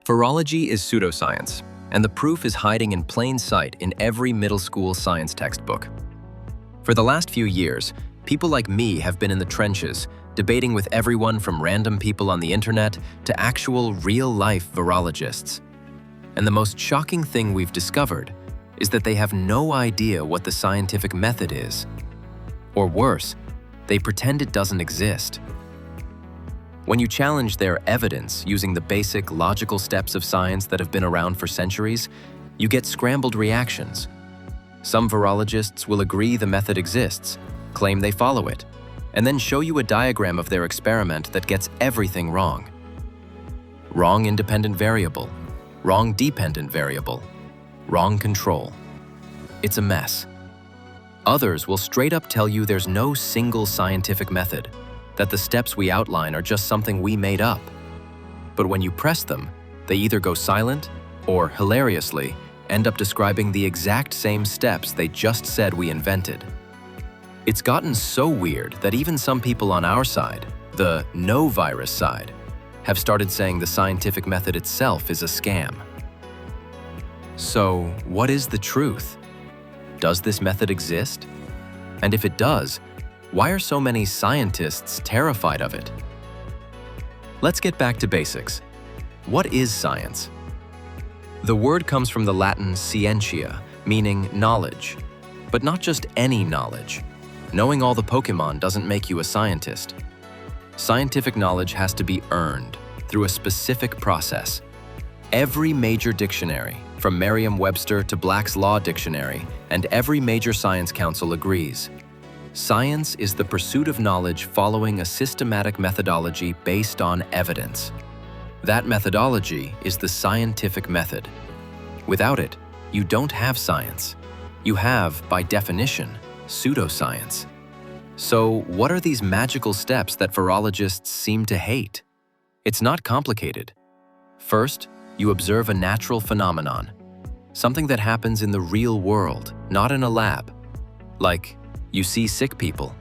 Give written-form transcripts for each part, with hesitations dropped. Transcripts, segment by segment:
Virology is pseudoscience, and the proof is hiding in plain sight in every middle school science textbook. For the last few years, people like me have been in the trenches, debating with everyone from random people on the internet to actual real-life virologists. And the most shocking thing we've discovered is that they have no idea what the scientific method is. Or worse, they pretend it doesn't exist. When you challenge their evidence using the basic logical steps of science that have been around for centuries, you get scrambled reactions. Some virologists will agree the method exists, claim they follow it, and then show you a diagram of their experiment that gets everything wrong. Wrong independent variable, wrong dependent variable, wrong control. It's a mess. Others will straight up tell you there's no single scientific method, that the steps we outline are just something we made up. But when you press them, they either go silent or, hilariously, end up describing the exact same steps they just said we invented. It's gotten so weird that even some people on our side, the no virus side, have started saying the scientific method itself is a scam. So, what is the truth? Does this method exist? And if it does, why are so many scientists terrified of it? Let's get back to basics. What is science? The word comes from the Latin scientia, meaning knowledge. But not just any knowledge. Knowing all the Pokemon doesn't make you a scientist. Scientific knowledge has to be earned through a specific process. Every major dictionary, from Merriam-Webster to Black's Law Dictionary, and every major science council agrees. Science is the pursuit of knowledge following a systematic methodology based on evidence. That methodology is the scientific method. Without it, you don't have science. You have, by definition, pseudoscience. So, what are these magical steps that virologists seem to hate? It's not complicated. First, you observe a natural phenomenon, something that happens in the real world, not in a lab, like you see sick people.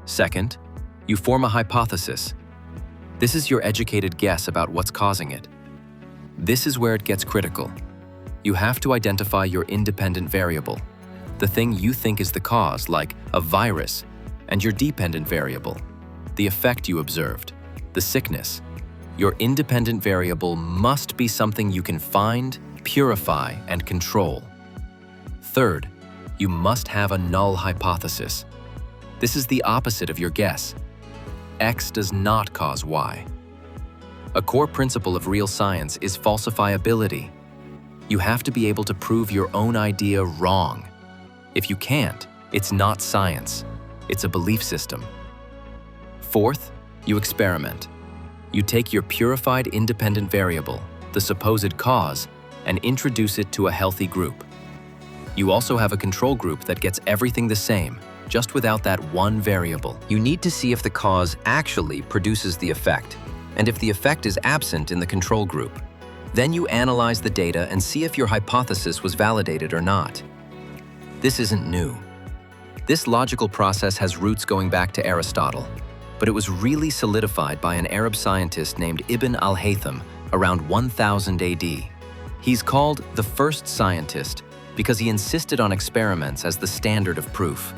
Second, you form a hypothesis. This is your educated guess about what's causing it. This is where it gets critical. You have to identify your independent variable, the thing you think is the cause, like a virus, and your dependent variable, the effect you observed, the sickness. Your independent variable must be something you can find, purify, and control. Third, you must have a null hypothesis. This is the opposite of your guess. X does not cause Y. A core principle of real science is falsifiability. You have to be able to prove your own idea wrong. If you can't, it's not science. It's a belief system. Fourth, you experiment. You take your purified independent variable, the supposed cause, and introduce it to a healthy group. You also have a control group that gets everything the same, just without that one variable. You need to see if the cause actually produces the effect, and if the effect is absent in the control group. Then you analyze the data and see if your hypothesis was validated or not. This isn't new. This logical process has roots going back to Aristotle, but it was really solidified by an Arab scientist named Ibn al-Haytham around 1000 AD. He's called the first scientist because he insisted on experiments as the standard of proof.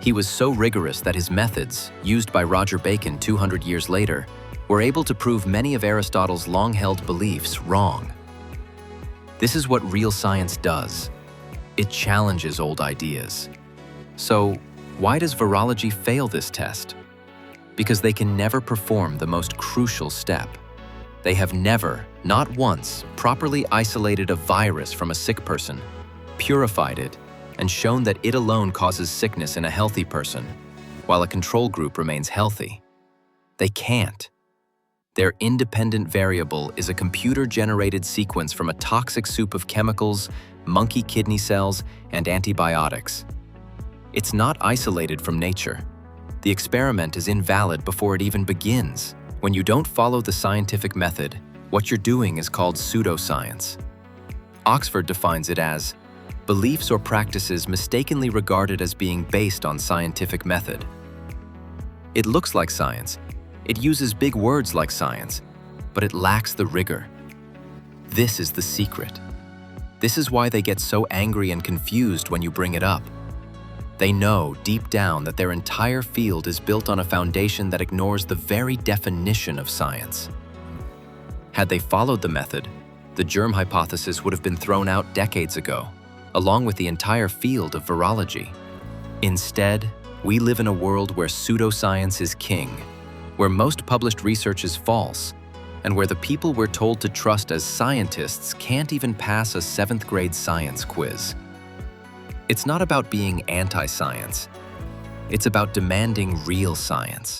He was so rigorous that his methods, used by Roger Bacon 200 years later, were able to prove many of Aristotle's long-held beliefs wrong. This is what real science does. It challenges old ideas. So, why does virology fail this test? Because they can never perform the most crucial step. They have never, not once, properly isolated a virus from a sick person, purified it, and shown that it alone causes sickness in a healthy person, while a control group remains healthy. They can't. Their independent variable is a computer-generated sequence from a toxic soup of chemicals, monkey kidney cells, and antibiotics. It's not isolated from nature. The experiment is invalid before it even begins. When you don't follow the scientific method, what you're doing is called pseudoscience. Oxford defines it as beliefs or practices mistakenly regarded as being based on scientific method. It looks like science. It uses big words like science, but it lacks the rigor. This is the secret. This is why they get so angry and confused when you bring it up. They know deep down that their entire field is built on a foundation that ignores the very definition of science. Had they followed the method, the germ hypothesis would have been thrown out decades ago, along with the entire field of virology. Instead, we live in a world where pseudoscience is king, where most published research is false, and where the people we're told to trust as scientists can't even pass a 7th grade science quiz. It's not about being anti-science. It's about demanding real science.